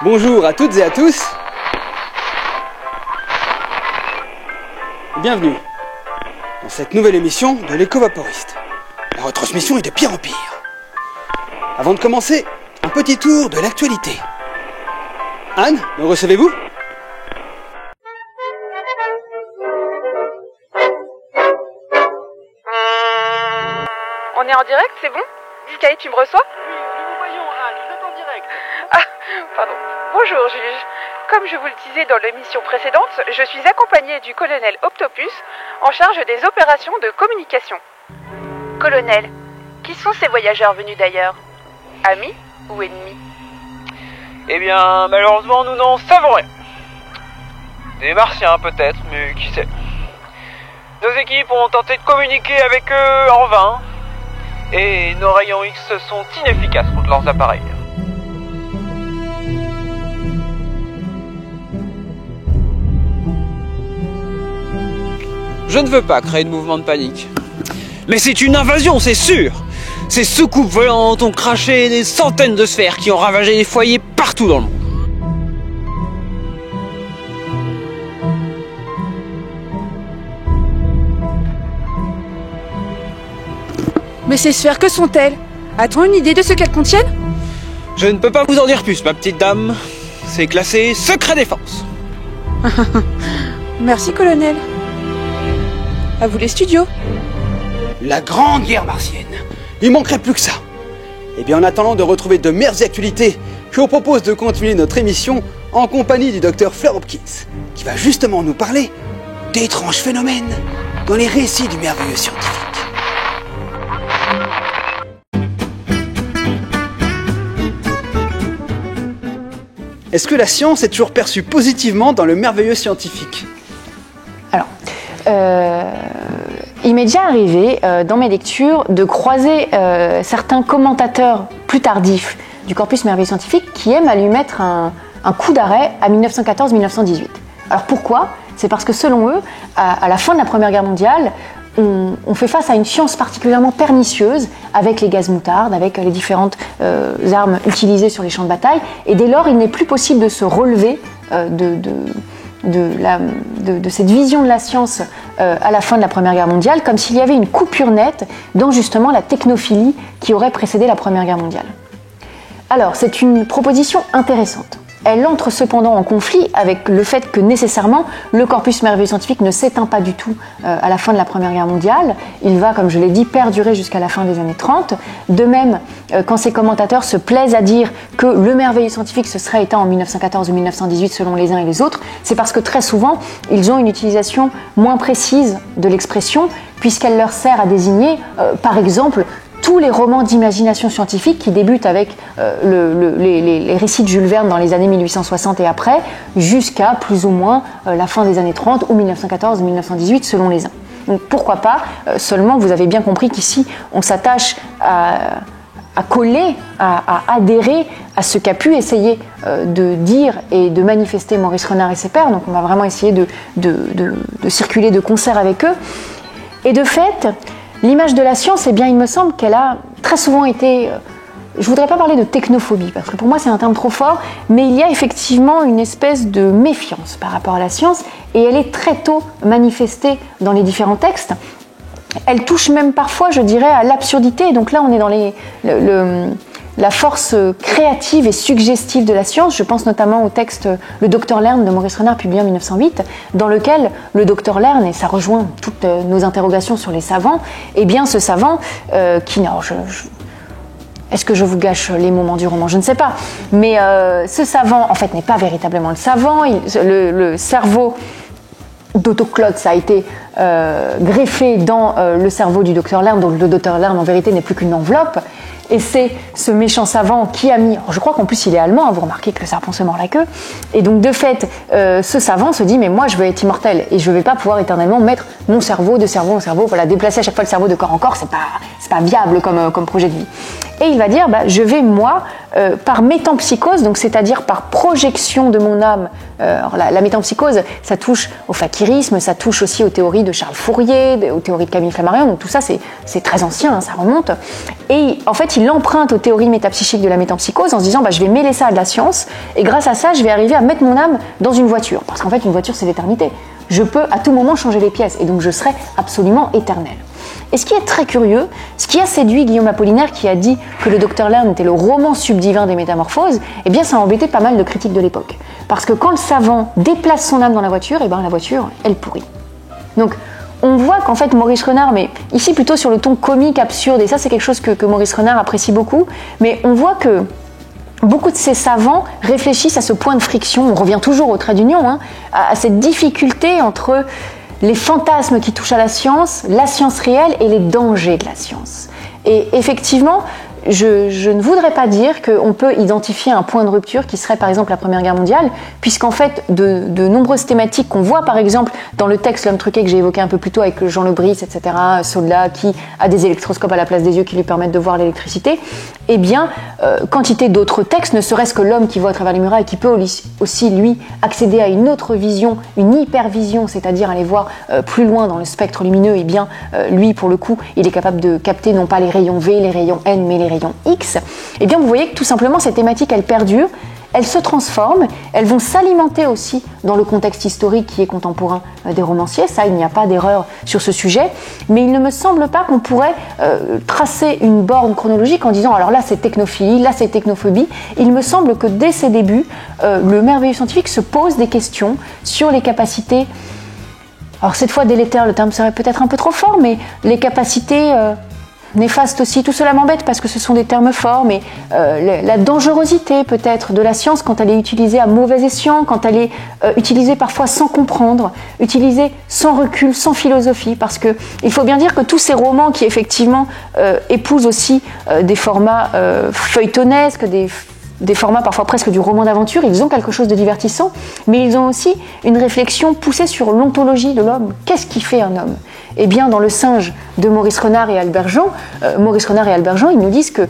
Bonjour à toutes et à tous. Bienvenue dans cette nouvelle émission de l'Éco-Vaporiste. La retransmission est de pire en pire. Avant de commencer, un petit tour de l'actualité. Anne, me recevez-vous ? On est en direct, c'est bon ? Sky, tu me reçois ? Oui, nous vous voyons, Anne, vous êtes en direct. Ah, pardon. Bonjour, juge. Comme je vous le disais dans l'émission précédente, je suis accompagnée du colonel Octopus en charge des opérations de communication. Colonel, qui sont ces voyageurs venus d'ailleurs ? Amis ou ennemis ? Eh bien, malheureusement, nous n'en savons rien. Des Martiens peut-être, mais qui sait. Nos équipes ont tenté de communiquer avec eux en vain. Et nos rayons X sont inefficaces contre leurs appareils. Je ne veux pas créer de mouvement de panique. Mais c'est une invasion, c'est sûr. Ces soucoupes volantes ont craché des centaines de sphères qui ont ravagé des foyers partout dans le monde. Mais ces sphères, que sont-elles ? A-t-on une idée de ce qu'elles contiennent ? Je ne peux pas vous en dire plus, ma petite dame. C'est classé secret défense. Merci, colonel. À vous les studios. La grande guerre martienne. Il manquerait plus que ça. Et bien en attendant de retrouver de meilleures actualités, je vous propose de continuer notre émission en compagnie du docteur Fleur Hopkins, qui va justement nous parler d'étranges phénomènes dans les récits du merveilleux scientifique. Est-ce que la science est toujours perçue positivement dans le merveilleux scientifique ? Alors, il m'est déjà arrivé dans mes lectures de croiser certains commentateurs plus tardifs du corpus merveilleux scientifique qui aiment à lui mettre un coup d'arrêt à 1914-1918. Alors pourquoi ? C'est parce que selon eux, à la fin de la Première Guerre mondiale, on fait face à une science particulièrement pernicieuse avec les gaz moutardes, avec les différentes armes utilisées sur les champs de bataille, et dès lors il n'est plus possible de se relever de cette vision de la science à la fin de la Première Guerre mondiale, comme s'il y avait une coupure nette dans justement la technophilie qui aurait précédé la Première Guerre mondiale. Alors c'est une proposition intéressante. Elle entre cependant en conflit avec le fait que nécessairement le corpus merveilleux scientifique ne s'éteint pas du tout à la fin de la Première Guerre mondiale. Il va, comme je l'ai dit, perdurer jusqu'à la fin des années 30. De même, quand ces commentateurs se plaisent à dire que le merveilleux scientifique se serait éteint en 1914 ou 1918 selon les uns et les autres, c'est parce que très souvent, ils ont une utilisation moins précise de l'expression, puisqu'elle leur sert à désigner, par exemple, tous les romans d'imagination scientifique qui débutent avec les récits de Jules Verne dans les années 1860 et après, jusqu'à plus ou moins la fin des années 30 ou 1914-1918 selon les uns. Donc pourquoi pas, seulement vous avez bien compris qu'ici on s'attache à coller, à adhérer à ce qu'a pu essayer de dire et de manifester Maurice Renard et ses pairs, donc on va vraiment essayer de circuler de concert avec eux. Et de fait, l'image de la science, eh bien, il me semble qu'elle a très souvent été... Je ne voudrais pas parler de technophobie, parce que pour moi c'est un terme trop fort, mais il y a effectivement une espèce de méfiance par rapport à la science, et elle est très tôt manifestée dans les différents textes. Elle touche même parfois, je dirais, à l'absurdité. Donc là, on est dans la force créative et suggestive de la science. Je pense notamment au texte Le Docteur Lern de Maurice Renard, publié en 1908, dans lequel le Docteur Lern, et ça rejoint toutes nos interrogations sur les savants, eh bien ce savant est-ce que je vous gâche les moments du roman ? Je ne sais pas. Mais ce savant, en fait, n'est pas véritablement le savant. Le cerveau d'Otto Klotz a été greffé dans le cerveau du docteur Lern, donc le docteur Lern en vérité n'est plus qu'une enveloppe, et c'est ce méchant savant qui a mis, je crois qu'en plus il est allemand, hein, vous remarquez que le serpent se mord la queue, et donc de fait ce savant se dit mais moi je veux être immortel et je ne vais pas pouvoir éternellement mettre mon cerveau de cerveau en cerveau, voilà, déplacer à chaque fois le cerveau de corps en corps, c'est pas viable comme projet de vie. Et il va dire je vais moi par métempsychose, donc c'est-à-dire par projection de mon âme. Alors la métempsychose, ça touche au fakirisme, ça touche aussi aux théories de Charles Fourier, aux théories de Camille Flammarion, donc tout ça c'est très ancien, hein, ça remonte. Et en fait, il emprunte aux théories métapsychiques de la métempsychose en se disant je vais mêler ça à de la science, et grâce à ça, je vais arriver à mettre mon âme dans une voiture. Parce qu'en fait, une voiture, c'est l'éternité. Je peux à tout moment changer les pièces, et donc je serai absolument éternel. Et ce qui est très curieux, ce qui a séduit Guillaume Apollinaire, qui a dit que le Docteur Lerne était le roman subdivin des métamorphoses, eh bien ça a embêté pas mal de critiques de l'époque. Parce que quand le savant déplace son âme dans la voiture, eh bien la voiture, elle pourrit. Donc on voit qu'en fait Maurice Renard, mais ici plutôt sur le ton comique, absurde, et ça c'est quelque chose que Maurice Renard apprécie beaucoup, mais on voit que beaucoup de ces savants réfléchissent à ce point de friction, on revient toujours au trait d'union, hein, à cette difficulté entre les fantasmes qui touchent à la science réelle et les dangers de la science. Et effectivement, je ne voudrais pas dire qu'on peut identifier un point de rupture qui serait par exemple la Première Guerre mondiale, puisqu'en fait de nombreuses thématiques qu'on voit par exemple dans le texte L'homme truqué que j'ai évoqué un peu plus tôt avec Jean Le Bris, etc., Soldat qui a des électroscopes à la place des yeux qui lui permettent de voir l'électricité, eh bien quantité d'autres textes, ne serait-ce que L'homme qui voit à travers les murailles, qui peut aussi lui accéder à une autre vision, une hypervision, c'est-à-dire aller voir plus loin dans le spectre lumineux, eh bien lui pour le coup il est capable de capter non pas les rayons V, les rayons N, mais les rayons X, eh bien vous voyez que tout simplement ces thématiques elles perdurent, elles se transforment, elles vont s'alimenter aussi dans le contexte historique qui est contemporain des romanciers, ça il n'y a pas d'erreur sur ce sujet, mais il ne me semble pas qu'on pourrait tracer une borne chronologique en disant alors là c'est technophilie, là c'est technophobie. Il me semble que dès ses débuts, le merveilleux scientifique se pose des questions sur les capacités, alors cette fois délétère, le terme serait peut-être un peu trop fort, mais les capacités néfaste aussi, tout cela m'embête parce que ce sont des termes forts, mais la dangerosité peut-être de la science quand elle est utilisée à mauvais escient, quand elle est utilisée parfois sans comprendre, utilisée sans recul, sans philosophie, parce que il faut bien dire que tous ces romans qui effectivement épousent aussi des formats feuilletonesques, des formats parfois presque du roman d'aventure, ils ont quelque chose de divertissant, mais ils ont aussi une réflexion poussée sur l'ontologie de l'homme. Qu'est-ce qui fait un homme ? Eh bien, dans Le Singe de Maurice Renard et Albert Jean, ils nous disent que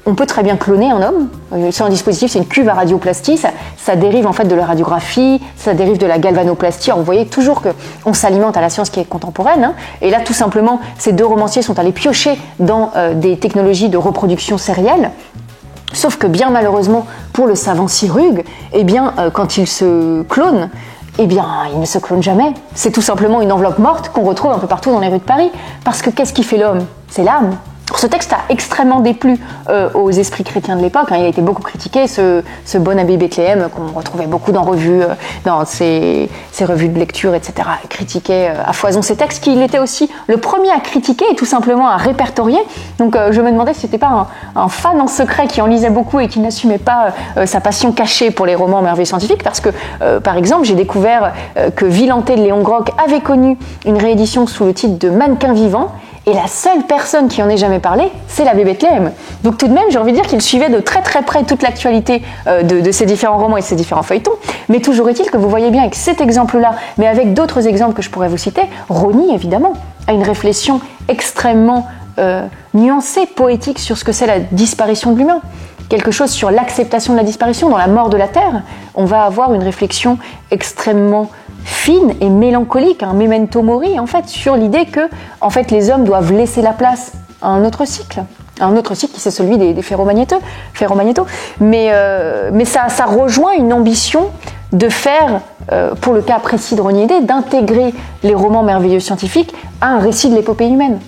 on peut très bien cloner un homme. C'est un dispositif, c'est une cuve à radioplastie, ça dérive en fait de la radiographie, ça dérive de la galvanoplastie. Alors, vous voyez toujours qu'on s'alimente à la science qui est contemporaine. Hein. Et là, tout simplement, ces deux romanciers sont allés piocher dans des technologies de reproduction sérielle. Sauf que bien malheureusement pour le savant Sirugue, eh bien quand il se clone, eh bien il ne se clone jamais. C'est tout simplement une enveloppe morte qu'on retrouve un peu partout dans les rues de Paris. Parce que qu'est-ce qui fait l'homme ? C'est l'âme. Ce texte a extrêmement déplu aux esprits chrétiens de l'époque. Hein. Il a été beaucoup critiqué, ce bon abbé Bethléem qu'on retrouvait beaucoup dans ces revues de lecture, etc. Critiquait à foison ces textes, qu'il était aussi le premier à critiquer et tout simplement à répertorier. Donc je me demandais si c'était pas un fan en secret qui en lisait beaucoup et qui n'assumait pas sa passion cachée pour les romans merveilleux scientifiques, parce que par exemple j'ai découvert que Villanté de Léon Groc avait connu une réédition sous le titre de Mannequin vivant. Et la seule personne qui en ait jamais parlé, c'est l'abbé Bethléem. Donc tout de même, j'ai envie de dire qu'il suivait de très très près toute l'actualité de ces différents romans et ces différents feuilletons. Mais toujours est-il que vous voyez bien avec cet exemple-là, mais avec d'autres exemples que je pourrais vous citer, Rosny, évidemment, a une réflexion extrêmement nuancée, poétique sur ce que c'est la disparition de l'humain. Quelque chose sur l'acceptation de la disparition, dans La mort de la Terre. On va avoir une réflexion extrêmement fine et mélancolique, un memento mori en fait, sur l'idée que en fait, les hommes doivent laisser la place à un autre cycle qui c'est celui des ferromagnétaux. Mais ça rejoint une ambition de faire, pour le cas précis de Rosny-Hédé, d'intégrer les romans merveilleux scientifiques à un récit de l'épopée humaine.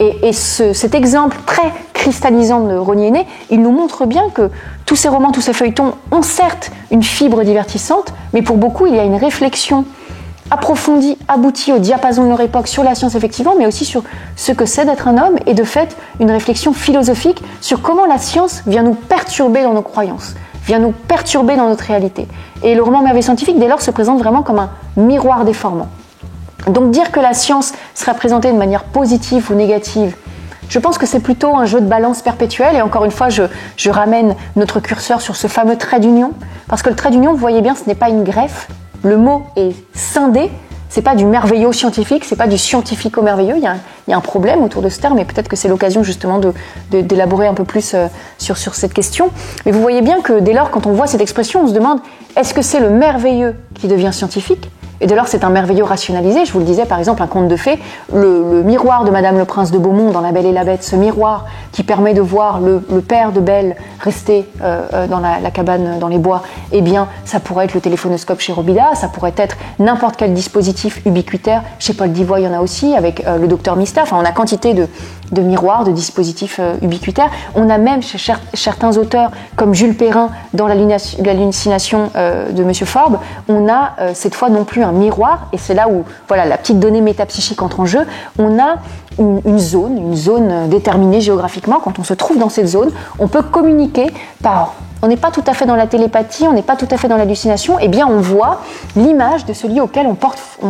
Et cet exemple très cristallisant de Rosny-Hédé, il nous montre bien que tous ces romans, tous ces feuilletons ont certes une fibre divertissante, mais pour beaucoup, il y a une réflexion approfondie, aboutie au diapason de leur époque sur la science effectivement, mais aussi sur ce que c'est d'être un homme, et de fait, une réflexion philosophique sur comment la science vient nous perturber dans nos croyances, vient nous perturber dans notre réalité. Et le roman merveilleux scientifique, dès lors, se présente vraiment comme un miroir déformant. Donc dire que la science serait présentée de manière positive ou négative, je pense que c'est plutôt un jeu de balance perpétuel, et encore une fois, je ramène notre curseur sur ce fameux trait d'union, parce que le trait d'union, vous voyez bien, ce n'est pas une greffe, le mot est scindé, c'est pas du merveilleux scientifique, c'est pas du scientifico-merveilleux. Il y a un problème autour de ce terme, et peut-être que c'est l'occasion justement d'élaborer un peu plus sur cette question. Mais vous voyez bien que dès lors, quand on voit cette expression, on se demande, est-ce que c'est le merveilleux qui devient scientifique ? Et dès lors, c'est un merveilleux rationalisé. Je vous le disais, par exemple, un conte de fées, le miroir de Madame le Prince de Beaumont dans La Belle et la Bête, ce miroir qui permet de voir le père de Belle rester dans la cabane, dans les bois, eh bien, ça pourrait être le téléphonoscope chez Robida, ça pourrait être n'importe quel dispositif ubiquitaire. Chez Paul Divoye, il y en a aussi, avec le docteur Mista. Enfin, on a quantité de miroirs, de dispositifs ubiquitaires. On a même chez certains auteurs, comme Jules Perrin, dans l'hallucination de Monsieur Forbes, on a cette fois non plus un miroir, et c'est là où voilà, la petite donnée métapsychique entre en jeu. On a une zone déterminée géographiquement. Quand on se trouve dans cette zone, on peut communiquer par... On n'est pas tout à fait dans la télépathie, on n'est pas tout à fait dans l'hallucination, eh bien on voit l'image de celui auquel on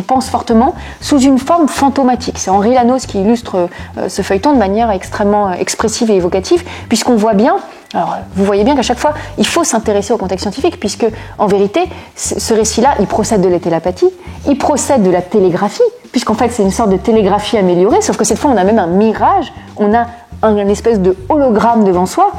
pense fortement sous une forme fantomatique. C'est Henri Lanos qui illustre ce feuilleton de manière extrêmement expressive et évocative, puisqu'on voit bien, alors vous voyez bien qu'à chaque fois il faut s'intéresser au contexte scientifique, puisque en vérité ce récit-là, il procède de la télépathie, il procède de la télégraphie, puisqu'en fait c'est une sorte de télégraphie améliorée, sauf que cette fois on a même un mirage, on a une espèce de hologramme devant soi.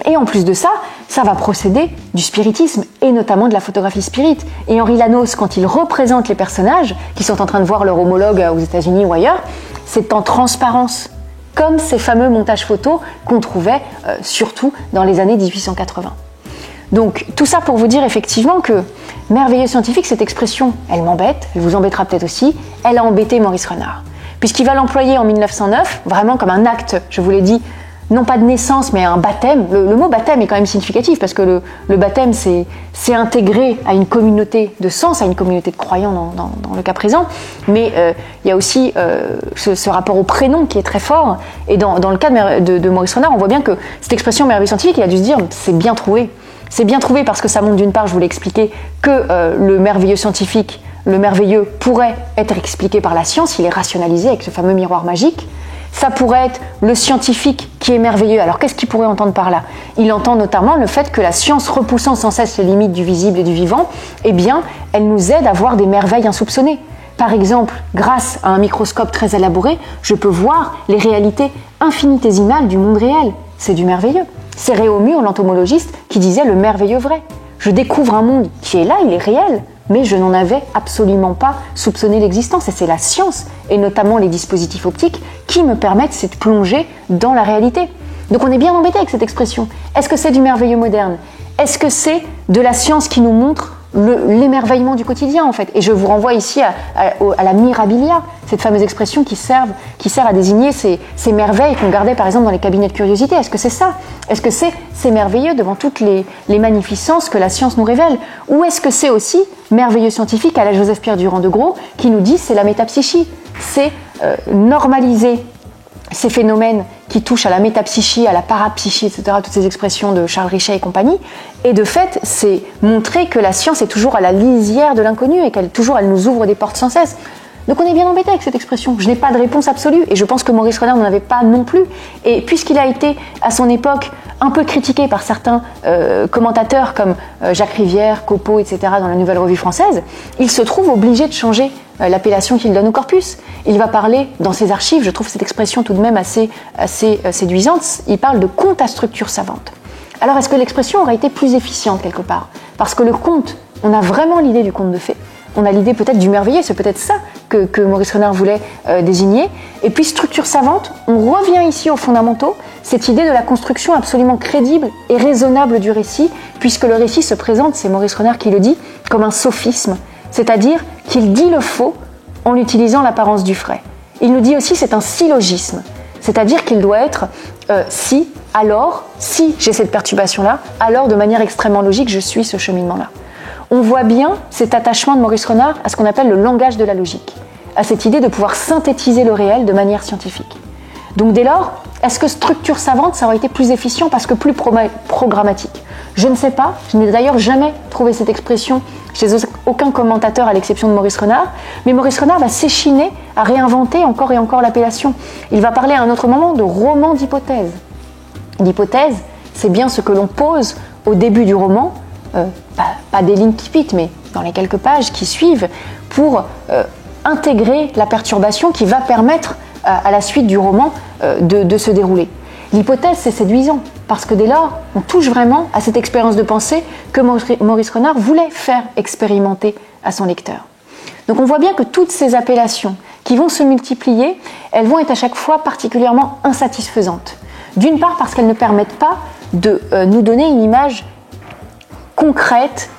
Et en plus de ça, ça va procéder du spiritisme et notamment de la photographie spirit. Et Henri Lanos, quand il représente les personnages qui sont en train de voir leur homologue aux États-Unis ou ailleurs, c'est en transparence, comme ces fameux montages photos qu'on trouvait surtout dans les années 1880. Donc tout ça pour vous dire effectivement que merveilleux scientifique, cette expression, elle m'embête, elle vous embêtera peut-être aussi, elle a embêté Maurice Renard. Puisqu'il va l'employer en 1909, vraiment comme un acte, je vous l'ai dit, non pas de naissance, mais un baptême. Le mot baptême est quand même significatif, parce que le baptême, c'est intégré à une communauté de sens, à une communauté de croyants dans le cas présent, mais il y a aussi ce rapport au prénom qui est très fort, et dans le cas de Maurice Renard, on voit bien que cette expression merveilleux scientifique, il a dû se dire, c'est bien trouvé. C'est bien trouvé parce que ça montre d'une part, je vous l'ai expliqué, que le merveilleux scientifique, le merveilleux pourrait être expliqué par la science, il est rationalisé avec ce fameux miroir magique. Ça pourrait être le scientifique qui est merveilleux. Alors qu'est-ce qu'il pourrait entendre par là ? Il entend notamment le fait que la science, repoussant sans cesse les limites du visible et du vivant, eh bien, elle nous aide à voir des merveilles insoupçonnées. Par exemple, grâce à un microscope très élaboré, je peux voir les réalités infinitésimales du monde réel. C'est du merveilleux. C'est Réaumur, l'entomologiste, qui disait le merveilleux vrai. Je découvre un monde qui est là, il est réel, mais je n'en avais absolument pas soupçonné l'existence. Et c'est la science, et notamment les dispositifs optiques, qui me permettent cette plongée dans la réalité. Donc on est bien embêté avec cette expression. Est-ce que c'est du merveilleux moderne ? Est-ce que c'est de la science qui nous montre l'émerveillement du quotidien, en fait ? Et je vous renvoie ici à la mirabilia, cette fameuse expression qui sert à désigner ces merveilles qu'on gardait par exemple dans les cabinets de curiosité. Est-ce que c'est ça ? Est-ce que c'est merveilleux devant toutes les magnificences que la science nous révèle ? Ou est-ce que c'est aussi merveilleux scientifique à la Joseph-Pierre Durand-de-Gros qui nous dit c'est la métapsychie, c'est normaliser ces phénomènes qui touchent à la métapsychie, à la parapsychie, etc., toutes ces expressions de Charles Richet et compagnie. Et de fait, c'est montrer que la science est toujours à la lisière de l'inconnu et qu'elle nous ouvre des portes sans cesse. Donc on est bien embêté avec cette expression. Je n'ai pas de réponse absolue et je pense que Maurice Renard n'en avait pas non plus. Et puisqu'il a été, à son époque, un peu critiqué par certains commentateurs comme Jacques Rivière, Copeau, etc., dans la Nouvelle Revue Française, il se trouve obligé de changer l'appellation qu'il donne au corpus. Il va parler, dans ses archives, je trouve cette expression tout de même assez séduisante, il parle de conte à structure savante. Alors est-ce que l'expression aurait été plus efficiente quelque part ? Parce que le conte, on a vraiment l'idée du conte de fées, on a l'idée peut-être du merveilleux, c'est peut-être ça que Maurice Renard voulait désigner. Et puis structure savante, on revient ici aux fondamentaux, cette idée de la construction absolument crédible et raisonnable du récit, puisque le récit se présente, c'est Maurice Renard qui le dit, comme un sophisme, c'est-à-dire qu'il dit le faux en utilisant l'apparence du vrai. Il nous dit aussi c'est un syllogisme, c'est-à-dire qu'il doit être si, alors, si j'ai cette perturbation-là, alors de manière extrêmement logique, je suis ce cheminement-là. On voit bien cet attachement de Maurice Renard à ce qu'on appelle le langage de la logique, à cette idée de pouvoir synthétiser le réel de manière scientifique. Donc dès lors, est-ce que structure savante, ça aurait été plus efficient parce que plus programmatique ? Je ne sais pas, je n'ai d'ailleurs jamais trouvé cette expression chez aucun commentateur à l'exception de Maurice Renard, mais Maurice Renard va s'échiner à réinventer encore et encore l'appellation. Il va parler à un autre moment de roman d'hypothèse. L'hypothèse, c'est bien ce que l'on pose au début du roman, pas des lignes qui pitent, mais dans les quelques pages qui suivent, pour intégrer la perturbation qui va permettre à la suite du roman de se dérouler. L'hypothèse, c'est séduisant, parce que dès lors, on touche vraiment à cette expérience de pensée que Maurice Renard voulait faire expérimenter à son lecteur. Donc on voit bien que toutes ces appellations qui vont se multiplier, elles vont être à chaque fois particulièrement insatisfaisantes. D'une part parce qu'elles ne permettent pas de nous donner une image concrète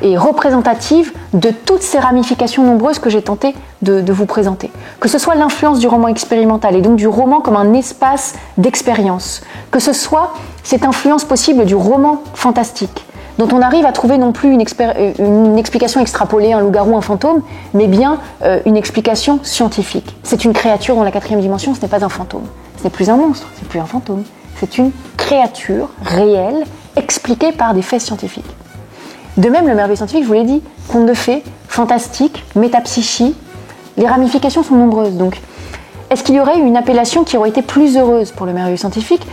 et représentative de toutes ces ramifications nombreuses que j'ai tenté de vous présenter. Que ce soit l'influence du roman expérimental et donc du roman comme un espace d'expérience, que ce soit cette influence possible du roman fantastique, dont on arrive à trouver non plus une explication extrapolée, un loup-garou, un fantôme, mais bien une explication scientifique. C'est une créature dans la 4e dimension, ce n'est pas un fantôme. Ce n'est plus un monstre, c'est plus un fantôme. C'est une créature réelle, expliquée par des faits scientifiques. De même, le merveilleux scientifique, je vous l'ai dit, conte de fées, fantastique, métapsychie, les ramifications sont nombreuses. Donc, est-ce qu'il y aurait une appellation qui aurait été plus heureuse pour le merveilleux scientifique ?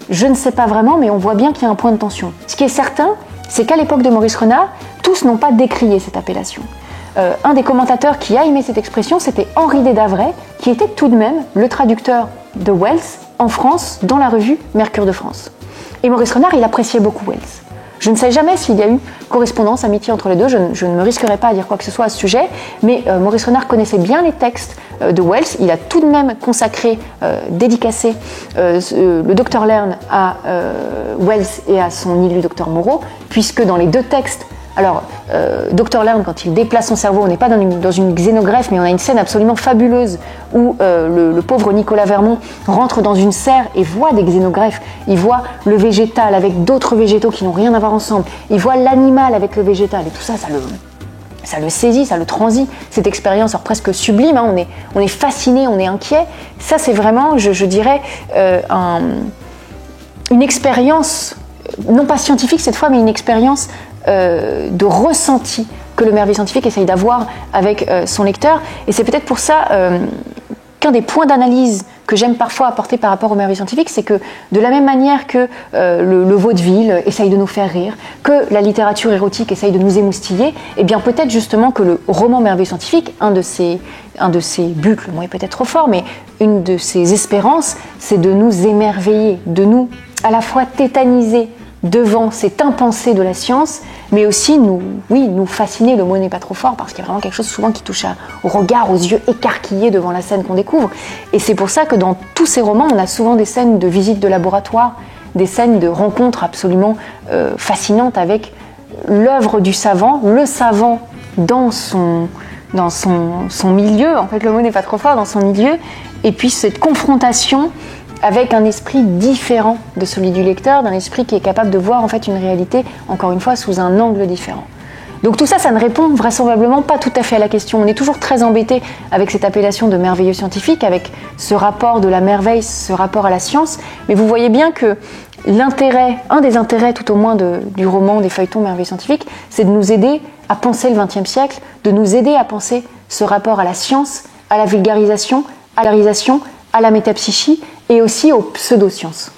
Je ne sais pas vraiment, mais on voit bien qu'il y a un point de tension. Ce qui est certain, c'est qu'à l'époque de Maurice Renard, tous n'ont pas décrié cette appellation. Un des commentateurs qui a aimé cette expression, c'était Henri Desdavray, qui était tout de même le traducteur de Wells en France, dans la revue Mercure de France. Et Maurice Renard, il appréciait beaucoup Wells. Je ne sais jamais s'il y a eu correspondance, amitié entre les deux, je ne me risquerai pas à dire quoi que ce soit à ce sujet, mais Maurice Renard connaissait bien les textes de Wells, il a tout de même consacré, dédicacé le Dr Lern à Wells et à son île du Dr Moreau, puisque dans les deux textes, alors Dr Lern, quand il déplace son cerveau, on n'est pas dans une xénogreffe, mais on a une scène absolument fabuleuse où le pauvre Nicolas Vermont rentre dans une serre et voit des xénogreffes. Il voit le végétal avec d'autres végétaux qui n'ont rien à voir ensemble. Il voit l'animal avec le végétal et tout ça, ça le saisit, ça le transit. Cette expérience presque sublime, hein, on est fasciné, on est inquiet. Ça, c'est vraiment, je dirais, une expérience, non pas scientifique cette fois, mais une expérience de ressenti que le merveilleux scientifique essaye d'avoir avec son lecteur. Et c'est peut-être pour ça qu'un des points d'analyse que j'aime parfois apporter par rapport au merveilleux scientifique, c'est que de la même manière que le vaudeville essaye de nous faire rire, que la littérature érotique essaye de nous émoustiller, et bien peut-être justement que le roman merveilleux scientifique, un de ses buts, le mot est peut-être trop fort, mais une de ses espérances, c'est de nous émerveiller, de nous à la fois tétaniser devant cet impensé de la science, mais aussi nous fasciner, le mot n'est pas trop fort, parce qu'il y a vraiment quelque chose souvent qui touche au regard, aux yeux écarquillés devant la scène qu'on découvre. Et c'est pour ça que dans tous ces romans, on a souvent des scènes de visite de laboratoire, des scènes de rencontres absolument fascinantes avec l'œuvre du savant, le savant dans son milieu, en fait le mot n'est pas trop fort, dans son milieu, et puis cette confrontation avec un esprit différent de celui du lecteur, d'un esprit qui est capable de voir en fait une réalité, encore une fois, sous un angle différent. Donc tout ça, ça ne répond vraisemblablement pas tout à fait à la question. On est toujours très embêté avec cette appellation de merveilleux scientifique, avec ce rapport de la merveille, ce rapport à la science, mais vous voyez bien que un des intérêts tout au moins du roman, des feuilletons merveilleux scientifiques, c'est de nous aider à penser le XXe siècle, de nous aider à penser ce rapport à la science, à la vulgarisation, à la métapsychie, et aussi aux pseudosciences.